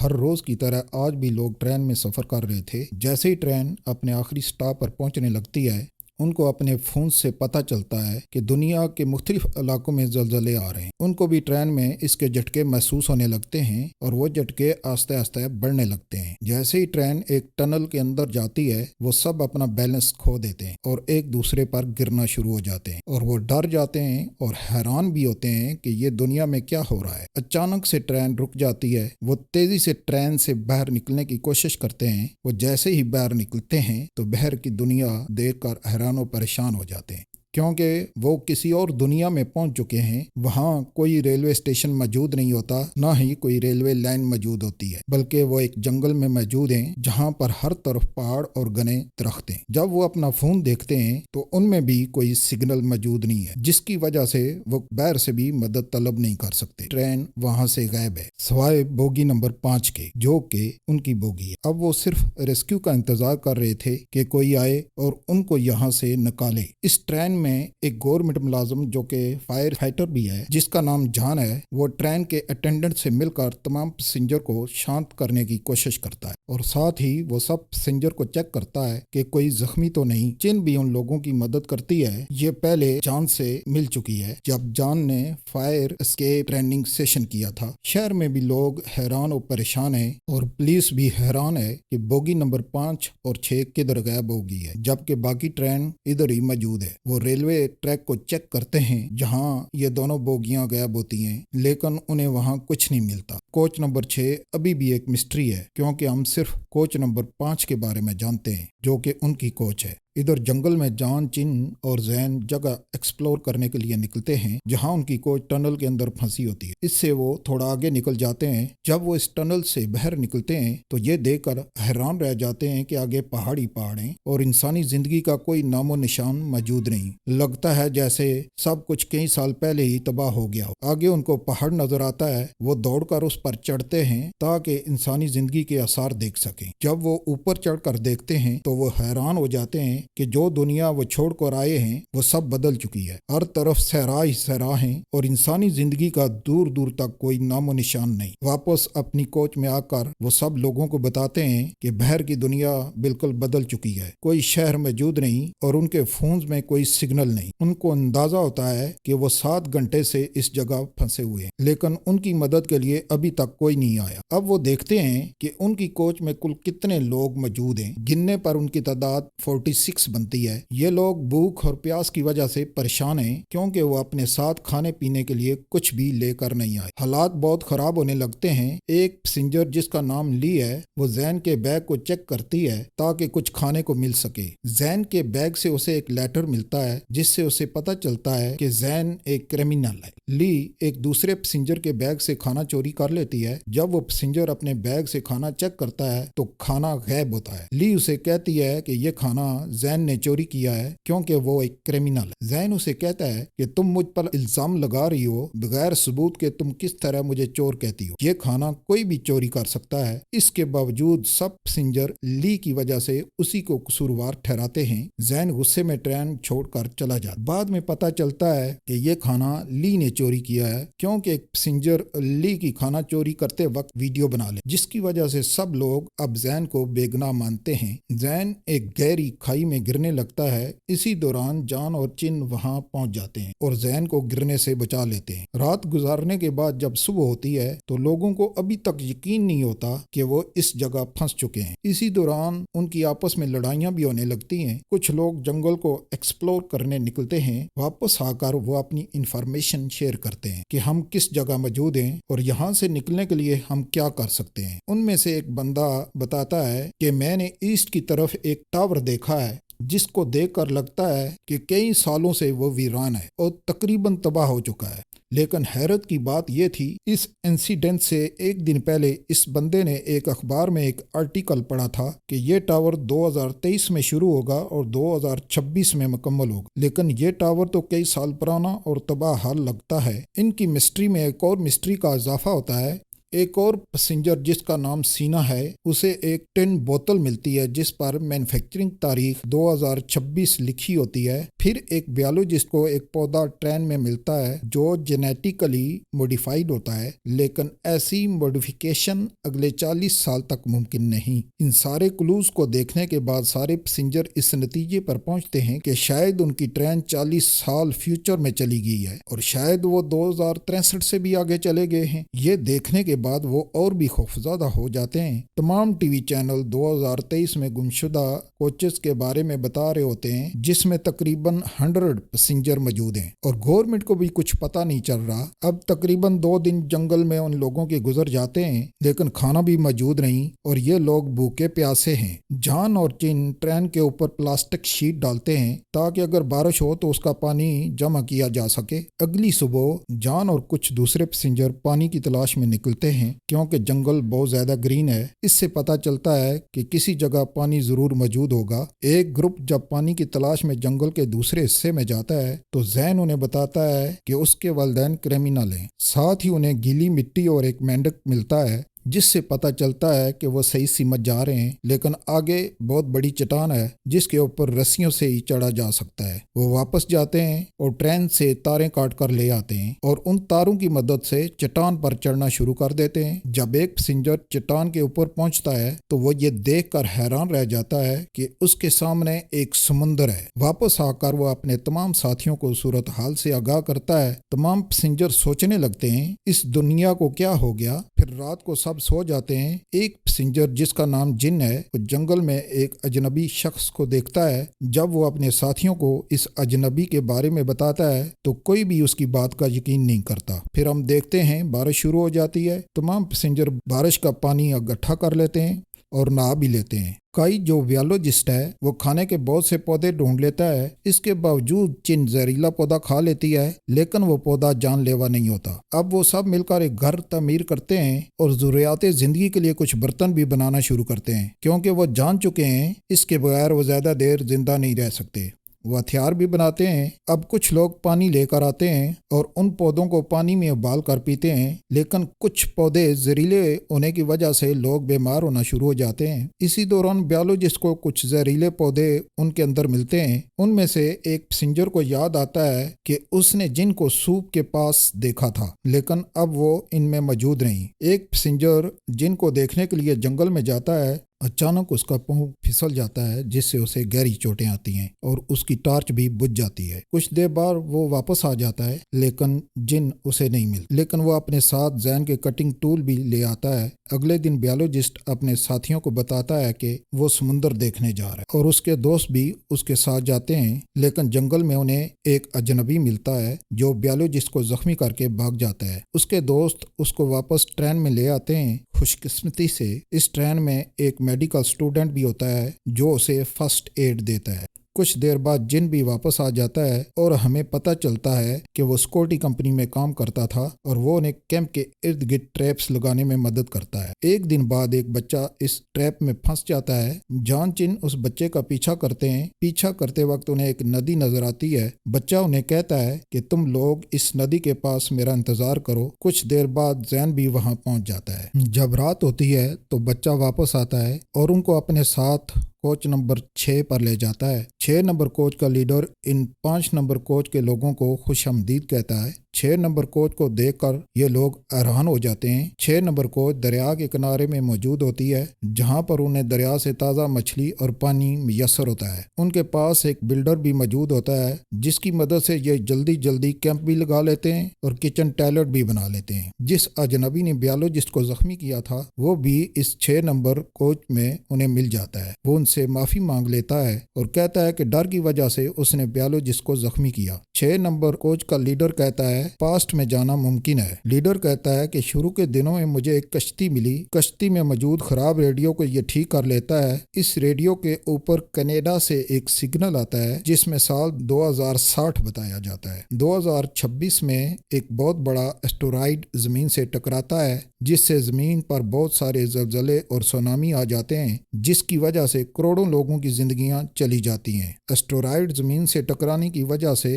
ہر روز کی طرح آج بھی لوگ ٹرین میں سفر کر رہے تھے۔ جیسے ہی ٹرین اپنے آخری سٹاپ پر پہنچنے لگتی ہے، ان کو اپنے فون سے پتہ چلتا ہے کہ دنیا کے مختلف علاقوں میں زلزلے آ رہے ہیں۔ ان کو بھی ٹرین میں اس کے جھٹکے محسوس ہونے لگتے ہیں اور وہ جھٹکے آہستہ آہستہ بڑھنے لگتے ہیں۔ جیسے ہی ٹرین ایک ٹنل کے اندر جاتی ہے، وہ سب اپنا بیلنس کھو دیتے ہیں اور ایک دوسرے پر گرنا شروع ہو جاتے ہیں، اور وہ ڈر جاتے ہیں اور حیران بھی ہوتے ہیں کہ یہ دنیا میں کیا ہو رہا ہے۔ اچانک سے ٹرین رک جاتی ہے۔ وہ تیزی سے ٹرین سے باہر نکلنے کی کوشش کرتے ہیں۔ وہ جیسے ہی باہر نکلتے ہیں تو باہر کی دنیا دیکھ کر حیران و پریشان ہو جاتے ہیں، کیونکہ وہ کسی اور دنیا میں پہنچ چکے ہیں۔ وہاں کوئی ریلوے اسٹیشن موجود نہیں ہوتا، نہ ہی کوئی ریلوے لائن موجود ہوتی ہے، بلکہ وہ ایک جنگل میں موجود ہیں جہاں پر ہر طرف پہاڑ اور گھنے درخت ہیں۔ جب وہ اپنا فون دیکھتے ہیں تو ان میں بھی کوئی سگنل موجود نہیں ہے، جس کی وجہ سے وہ باہر سے بھی مدد طلب نہیں کر سکتے۔ ٹرین وہاں سے غائب ہے، سوائے بوگی نمبر 5 کے، جو کہ ان کی بوگی ہے۔ اب وہ صرف ریسکیو کا انتظار کر رہے تھے کہ کوئی آئے اور ان کو یہاں سے نکالے۔ اس ٹرین میں ایک گورنمنٹ ملازم جو کہ فائر فائٹر بھی ہے، جس کا نام جان ہے، وہ ٹرین کے اٹینڈنٹ سے مل کر تمام پیسنجر کو شانت کرنے کی کوشش کرتا ہے، اور ساتھ ہی وہ سب پیسنجر کو چیک کرتا ہے کہ کوئی زخمی تو نہیں۔ چن بھی ان لوگوں کی مدد کرتی ہے۔ یہ پہلے جان سے مل چکی ہے جب جان نے فائر اسکیپ ٹریننگ سیشن کیا تھا۔ شہر میں بھی لوگ حیران اور پریشان ہیں، اور پولیس بھی حیران ہے کہ بوگی نمبر 5 اور 6 کدھر غائب ہو گئی ہے، جبکہ باقی ٹرین ادھر ہی موجود ہے۔ وہ ریلوے ٹریک کو چیک کرتے ہیں جہاں یہ دونوں بوگیاں غائب ہوتی ہیں، لیکن انہیں وہاں کچھ نہیں ملتا۔ کوچ نمبر 6 ابھی بھی ایک مسٹری ہے، کیونکہ ہم صرف کوچ نمبر 5 کے بارے میں جانتے ہیں، جو کہ ان کی کوچ ہے۔ ادھر جنگل میں جان، چن اور زین جگہ ایکسپلور کرنے کے لیے نکلتے ہیں جہاں ان کی کوچ ٹنل کے اندر پھنسی ہوتی ہے۔ اس سے وہ تھوڑا آگے نکل جاتے ہیں۔ جب وہ اس ٹنل سے باہر نکلتے ہیں تو یہ دیکھ کر حیران رہ جاتے ہیں کہ آگے پہاڑ ہی پہاڑ ہیں اور انسانی زندگی کا کوئی نام و نشان موجود نہیں۔ لگتا ہے جیسے سب کچھ کئی سال پہلے ہی تباہ ہو گیا ہو۔ آگے ان کو پہاڑ نظر آتا ہے۔ وہ دوڑ کر اس پر چڑھتے ہیں تاکہ انسانی زندگی کے آثار دیکھ سکیں۔ جب وہ اوپر چڑھ کر دیکھتے ہیں تو وہ حیران ہو جاتے ہیں کہ جو دنیا وہ چھوڑ کر آئے ہیں وہ سب بدل چکی ہے۔ ہر طرف صحرا ہی صحرا ہیں اور انسانی زندگی کا دور دور تک کوئی نام و نشان نہیں۔ واپس اپنی کوچ میں آ کر وہ سب لوگوں کو بتاتے ہیں کہ باہر کی دنیا بالکل بدل چکی ہے، کوئی شہر موجود نہیں اور ان کے فونز میں کوئی سگنل نہیں۔ ان کو اندازہ ہوتا ہے کہ وہ 7 گھنٹے سے اس جگہ پھنسے ہوئے ہیں، لیکن ان کی مدد کے لیے ابھی تک کوئی نہیں آیا۔ اب وہ دیکھتے ہیں کہ ان کی کوچ میں کل کتنے لوگ موجود ہیں۔ گننے پر ان کی تعداد 46 بنتی ہے۔ یہ لوگ بھوک اور پیاس کی وجہ سے پریشان ہیں، کیونکہ وہ اپنے ساتھ کھانے پینے کے لیے کچھ بھی لے کر نہیں آئے۔ حالات بہت خراب ہونے لگتے ہیں۔ ایک پیسنجر جس کا نام لی ہے، وہ زین کے بیگ کو چیک کرتی ہے تاکہ کچھ کھانے کو مل سکے۔ زین کے بیگ سے اسے ایک لیٹر ملتا ہے جس سے اسے پتہ چلتا ہے کہ زین ایک کرمینل ہے۔ لی ایک دوسرے پیسنجر کے بیگ سے کھانا چوری کر لیتی ہے۔ جب وہ پیسنجر اپنے بیگ سے کھانا چیک کرتا ہے تو کھانا غائب ہوتا ہے۔ لی اسے کہتی ہے کہ یہ کھانا زین نے چوری کیا ہے کیونکہ وہ ایک کرمینل ہے۔ زین اسے کہتا ہے کہ تم مجھ پر الزام لگا رہی ہو بغیر ثبوت کے، تم کس طرح مجھے چور کہتی ہو؟ یہ کھانا کوئی بھی چوری کر سکتا ہے۔ اس کے باوجود سب پیسنجر لی کی وجہ سے اسی کو قصوروار ٹھہراتے ہیں۔ زین غصے میں ٹرین چھوڑ کر چلا جاتا ہے۔ بعد میں پتہ چلتا ہے کہ یہ کھانا لی نے چوری کیا ہے، کیونکہ ایک پیسنجر لی کی کھانا چوری کرتے وقت ویڈیو بنا لے، جس کی وجہ سے سب لوگ اب زین کو بے گناہ مانتے ہیں۔ زین ایک گہری کھائی میں گرنے لگتا ہے۔ اسی دوران جان اور چن وہاں پہنچ جاتے ہیں اور زین کو گرنے سے بچا لیتے ہیں۔ رات گزارنے کے بعد جب صبح ہوتی ہے تو لوگوں کو ابھی تک یقین نہیں ہوتا کہ وہ اس جگہ پھنس چکے ہیں۔ اسی دوران ان کی آپس میں لڑائیاں بھی ہونے لگتی ہیں۔ کچھ لوگ جنگل کو ایکسپلور کرنے نکلتے ہیں۔ واپس آ کر وہ اپنی انفارمیشن شیئر کرتے ہیں کہ ہم کس جگہ موجود ہیں اور یہاں سے نکلنے کے لیے ہم کیا کر سکتے ہیں۔ ان میں سے ایک بندہ بتاتا ہے کہ میں نے ایسٹ کی طرف ایک ٹاور دیکھا ہے، جس کو دیکھ کر لگتا ہے کہ کئی سالوں سے وہ ویران ہے اور تقریباً تباہ ہو چکا ہے۔ لیکن حیرت کی بات یہ تھی، اس انسیڈنٹ سے ایک دن پہلے اس بندے نے ایک اخبار میں ایک آرٹیکل پڑھا تھا کہ یہ ٹاور 2023 میں شروع ہوگا اور 2026 میں مکمل ہوگا، لیکن یہ ٹاور تو کئی سال پرانا اور تباہ حال لگتا ہے۔ ان کی مسٹری میں ایک اور مسٹری کا اضافہ ہوتا ہے۔ ایک اور پیسنجر جس کا نام سینا ہے اسے ایک ٹن بوتل ملتی ہے جس پر مینوفیکچرنگ تاریخ 2026 لکھی ہوتی ہے۔ پھر ایک بیالوجسٹ کو ایک پودا ٹرین میں ملتا ہے جو جینیٹیکلی موڈیفائڈ ہوتا ہے، لیکن ایسی موڈیفیکیشن اگلے 40 سال تک ممکن نہیں۔ ان سارے کلوز کو دیکھنے کے بعد سارے پیسنجر اس نتیجے پر پہنچتے ہیں کہ شاید ان کی ٹرین 40 سال فیوچر میں چلی گئی ہے اور شاید وہ 2063 سے بھی آگے چلے گئے ہیں۔ یہ دیکھنے کے بعد وہ اور بھی خوفزدہ ہو جاتے ہیں۔ تمام ٹی وی چینل 2023 میں گمشدہ کوچز کے بارے میں بتا رہے ہوتے ہیں جس میں تقریباً 100 پیسنجر موجود ہیں اور گورنمنٹ کو بھی کچھ پتہ نہیں چل رہا۔ اب تقریباً 2 دن جنگل میں ان لوگوں کے گزر جاتے ہیں لیکن کھانا بھی موجود نہیں اور یہ لوگ بھوکے پیاسے ہیں۔ جان اور چن ٹرین کے اوپر پلاسٹک شیٹ ڈالتے ہیں تاکہ اگر بارش ہو تو اس کا پانی جمع کیا جا سکے۔ اگلی صبح جان اور کچھ دوسرے پیسنجر پانی کی تلاش میں نکلتے ہیں کیونکہ جنگل بہت زیادہ گرین ہے۔ اس سے پتہ چلتا ہے کہ کسی جگہ پانی ضرور موجود ہوگا۔ ایک گروپ جب پانی کی تلاش میں جنگل کے دوسرے حصے میں جاتا ہے تو زین انہیں بتاتا ہے کہ اس کے والدین کرمنل ہیں۔ ساتھ ہی انہیں گیلی مٹی اور ایک مینڈک ملتا ہے جس سے پتہ چلتا ہے کہ وہ صحیح سمت جا رہے ہیں، لیکن آگے بہت بڑی چٹان ہے جس کے اوپر رسیوں سے ہی چڑھا جا سکتا ہے۔ وہ واپس جاتے ہیں اور ٹرین سے تاریں کاٹ کر لے آتے ہیں اور ان تاروں کی مدد سے چٹان پر چڑھنا شروع کر دیتے ہیں۔ جب ایک پیسنجر چٹان کے اوپر پہنچتا ہے تو وہ یہ دیکھ کر حیران رہ جاتا ہے کہ اس کے سامنے ایک سمندر ہے۔ واپس آ کر وہ اپنے تمام ساتھیوں کو صورتحال سے آگاہ کرتا ہے۔ تمام پیسنجر سوچنے لگتے ہیں اس دنیا کو کیا ہو گیا۔ پھر رات کو سب سو جاتے ہیں۔ ایک پیسنجر جس کا نام جن ہے وہ جنگل میں ایک اجنبی شخص کو دیکھتا ہے۔ جب وہ اپنے ساتھیوں کو اس اجنبی کے بارے میں بتاتا ہے تو کوئی بھی اس کی بات کا یقین نہیں کرتا۔ پھر ہم دیکھتے ہیں بارش شروع ہو جاتی ہے۔ تمام پیسنجر بارش کا پانی اکٹھا کر لیتے ہیں اور نہا بھی لیتے ہیں۔ کائی جو بیالوجسٹ ہے وہ کھانے کے بہت سے پودے ڈھونڈ لیتا ہے۔ اس کے باوجود چن زہریلا پودا کھا لیتی ہے لیکن وہ پودا جان لیوا نہیں ہوتا۔ اب وہ سب مل کر ایک گھر تعمیر کرتے ہیں اور ضروریات زندگی کے لیے کچھ برتن بھی بنانا شروع کرتے ہیں کیونکہ وہ جان چکے ہیں اس کے بغیر وہ زیادہ دیر زندہ نہیں رہ سکتے۔ وہ ہتھیار بھی بناتے ہیں۔ اب کچھ لوگ پانی لے کر آتے ہیں اور ان پودوں کو پانی میں ابال کر پیتے ہیں، لیکن کچھ پودے زہریلے ہونے کی وجہ سے لوگ بیمار ہونا شروع ہو جاتے ہیں۔ اسی دوران بیالوجسٹ کو کچھ زہریلے پودے ان کے اندر ملتے ہیں۔ ان میں سے ایک پیسنجر کو یاد آتا ہے کہ اس نے جن کو سوپ کے پاس دیکھا تھا لیکن اب وہ ان میں موجود نہیں۔ ایک پیسنجر جن کو دیکھنے کے لیے جنگل میں جاتا ہے، اچانک اس کا پاؤں پھسل جاتا ہے جس سے اسے گہری چوٹیں آتی ہیں اور اس کی ٹارچ بھی بجھ جاتی ہے۔ کچھ دیر بعد وہ واپس آ جاتا ہے لیکن جن اسے نہیں ملتا، لیکن وہ اپنے ساتھ زین کے کٹنگ ٹول بھی لے آتا ہے۔ اگلے دن بیالوجسٹ اپنے ساتھیوں کو بتاتا ہے کہ وہ سمندر دیکھنے جا رہا ہے اور اس کے دوست بھی اس کے ساتھ جاتے ہیں، لیکن جنگل میں انہیں ایک اجنبی ملتا ہے جو بیالوجسٹ کو زخمی کر کے بھاگ جاتا ہے۔ اس کے دوست اس کو واپس ٹرین میں لے آتے ہیں۔ خوش قسمتی سے اس ٹرین میں ایک میڈیکل سٹوڈنٹ بھی ہوتا ہے جو اسے فرسٹ ایڈ دیتا ہے۔ کچھ دیر بعد جن بھی واپس آ جاتا ہے اور ہمیں پتہ چلتا ہے کہ وہ سیکورٹی کمپنی میں کام کرتا تھا اور وہ انہیں کیمپ کے ارد گرد ٹریپس لگانے میں مدد کرتا ہے۔ ایک دن بعد ایک بچہ اس ٹریپ میں پھنس جاتا ہے۔ جان چن اس بچے کا پیچھا کرتے ہیں۔ پیچھا کرتے وقت انہیں ایک ندی نظر آتی ہے۔ بچہ انہیں کہتا ہے کہ تم لوگ اس ندی کے پاس میرا انتظار کرو۔ کچھ دیر بعد زین بھی وہاں پہنچ جاتا ہے۔ جب رات ہوتی ہے تو بچہ واپس آتا ہے اور ان کو اپنے ساتھ کوچ نمبر 6 پر لے جاتا ہے۔ 6 نمبر کوچ کا لیڈر ان 5 نمبر کوچ کے لوگوں کو خوش آمدید کہتا ہے۔ 6 نمبر کوچ کو دیکھ کر یہ لوگ حیران ہو جاتے ہیں۔ 6 نمبر کوچ دریا کے کنارے میں موجود ہوتی ہے جہاں پر انہیں دریا سے تازہ مچھلی اور پانی میسر ہوتا ہے۔ ان کے پاس ایک بلڈر بھی موجود ہوتا ہے جس کی مدد سے یہ جلدی جلدی کیمپ بھی لگا لیتے ہیں اور کچن ٹائلٹ بھی بنا لیتے ہیں۔ جس اجنبی نے بیالوجسٹ کو زخمی کیا تھا وہ بھی اس 6 نمبر کوچ میں انہیں مل جاتا ہے۔ وہ ان سے معافی مانگ لیتا ہے اور کہتا ہے کہ ڈر کی وجہ سے اس نے بیالوجسٹ کو زخمی کیا۔ 6 نمبر کوچ کا لیڈر کہتا ہے پاسٹ میں جانا ممکن ہے۔ لیڈر کہتا ہے کہ شروع کے دنوں میں مجھے ایک کشتی ملی۔ کشتی میں موجود خراب ریڈیو کو یہ ٹھیک کر لیتا ہے۔ اس ریڈیو کے اوپر کینیڈا سے ایک سگنل آتا ہے جس میں سال 2060 بتایا جاتا ہے۔ 2026 میں ایک بہت بڑا اسٹورائڈ زمین سے ٹکراتا ہے جس سے زمین پر بہت سارے زلزلے اور سونامی آ جاتے ہیں جس کی وجہ سے کروڑوں لوگوں کی زندگیاں چلی جاتی ہیں۔ اسٹورائڈ زمین سے ٹکرانے کی وجہ سے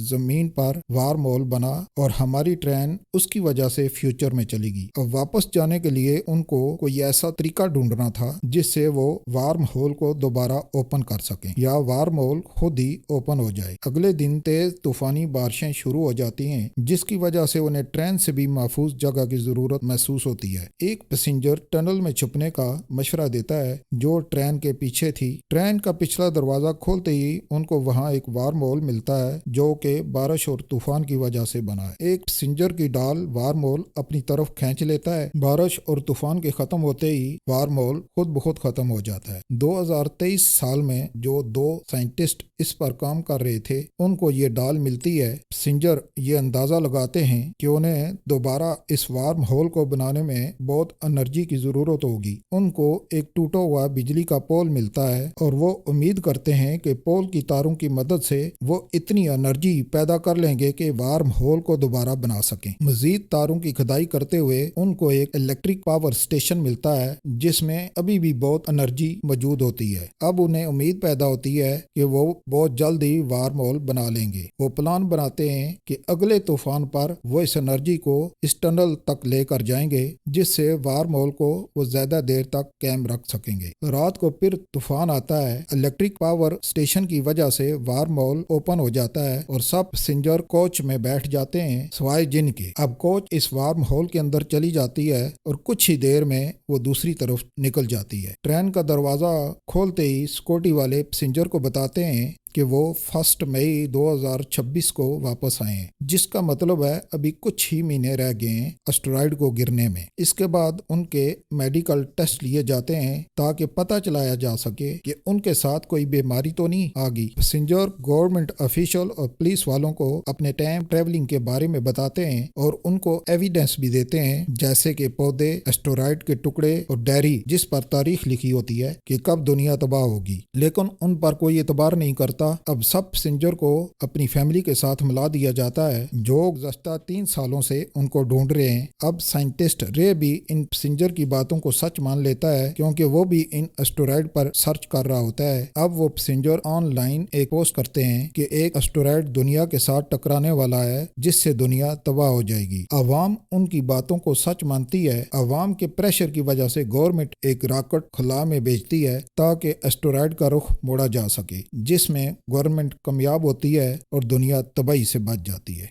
زمین پر وارم ہول بنا اور ہماری ٹرین اس کی وجہ سے فیوچر میں چلی گئی۔ اب واپس جانے کے لیے ان کو کوئی ایسا طریقہ ڈھونڈنا تھا جس سے وہ وارم ہول کو دوبارہ اوپن کر سکیں یا وارم ہول خود ہی اوپن ہو جائے۔ اگلے دن تیز طوفانی بارشیں شروع ہو جاتی ہیں جس کی وجہ سے انہیں ٹرین سے بھی محفوظ جگہ کی ضرورت محسوس ہوتی ہے۔ ایک پیسنجر ٹنل میں چھپنے کا مشورہ دیتا ہے جو ٹرین کے پیچھے تھی۔ ٹرین کا پچھلا دروازہ کھولتے ہی ان کو وہاں ایک وارم ہول ملتا ہے جو کہ بارش اور طوفان کی وجہ سے بنا ہے۔ ایک پیسنجر کی ڈال وارم ہول اپنی طرف کھینچ لیتا ہے۔ بارش اور طوفان کے ختم ہوتے ہی وارم ہول خود بخود ختم ہو جاتا ہے۔ 2023 سال میں جو 2 سائنٹسٹ اس پر کام کر رہے تھے ان کو یہ ڈال ملتی ہے۔ پیسنجر یہ اندازہ لگاتے ہیں کہ انہیں دوبارہ اس وارم ہول کو بنانے میں بہت انرجی کی ضرورت ہوگی۔ ان کو ایک ٹوٹا ہوا بجلی کا پول ملتا ہے اور وہ امید کرتے ہیں کہ پول کی تاروں کی مدد سے وہ اتنی انرجی پیدا کر لیں گے کہ وارم ہول کو دوبارہ بنا سکیں۔ مزید تاروں کی کھدائی کرتے ہوئے ان کو ایک الیکٹرک پاور سٹیشن ملتا ہے جس میں ابھی بھی بہت انرجی موجود ہوتی ہے۔ اب انہیں امید پیدا ہوتی ہے کہ وہ بہت جلد ہی وارم ہول بنا لیں گے۔ وہ پلان بناتے ہیں کہ اگلے طوفان پر وہ اس انرجی کو اس ٹنل تک لے کر جائیں گے جس سے وارم ہول کو وہ زیادہ دیر تک قائم رکھ سکیں گے۔ رات کو پھر طوفان آتا ہے۔ الیکٹرک پاور سٹیشن کی وجہ سے وارم ہول اوپن ہو جاتا ہے اور سب پیسنجر کوچ میں بیٹھ جاتے ہیں سوائے جن کے۔ اب کوچ اس وارم ہول کے اندر چلی جاتی ہے اور کچھ ہی دیر میں وہ دوسری طرف نکل جاتی ہے۔ ٹرین کا دروازہ کھولتے ہی سیکورٹی والے پیسنجر کو بتاتے ہیں کہ وہ 1 مئی 2026 کو واپس آئے ہیں، جس کا مطلب ہے ابھی کچھ ہی مہینے رہ گئے ہیں اسٹرائیڈ کو گرنے میں۔ اس کے بعد ان کے میڈیکل ٹیسٹ لیے جاتے ہیں تاکہ پتہ چلایا جا سکے کہ ان کے ساتھ کوئی بیماری تو نہیں آ گئی۔ پیسنجر گورنمنٹ افیشل اور پولیس والوں کو اپنے ٹائم ٹریولنگ کے بارے میں بتاتے ہیں اور ان کو ایویڈنس بھی دیتے ہیں جیسے کہ پودے، اسٹرائیڈ کے ٹکڑے اور ڈائری جس پر تاریخ لکھی ہوتی ہے کہ کب دنیا تباہ ہوگی، لیکن ان پر کوئی اعتبار نہیں کرتا۔ اب سب پیسنجر کو اپنی فیملی کے ساتھ ملا دیا جاتا ہے جو گزشتہ 3 سالوں سے ان کو ڈھونڈ رہے ہیں۔ اب سائنٹسٹ رے بھی ان پیسنجر کی باتوں کو سچ مان لیتا ہے کیونکہ وہ بھی ان اسٹرائیڈ پر سرچ کر رہا ہوتا ہے۔ اب وہ پیسنجر آن لائن ایک پوسٹ کرتے ہیں کہ ایک اسٹرائیڈ دنیا کے ساتھ ٹکرانے والا ہے جس سے دنیا تباہ ہو جائے گی۔ عوام ان کی باتوں کو سچ مانتی ہے۔ عوام کے پریشر کی وجہ سے گورنمنٹ ایک راکٹ خلا میں بھیجتی ہے تاکہ اسٹرائیڈ کا رخ موڑا جا سکے، جس میں گورنمنٹ کامیاب ہوتی ہے اور دنیا تباہی سے بچ جاتی ہے۔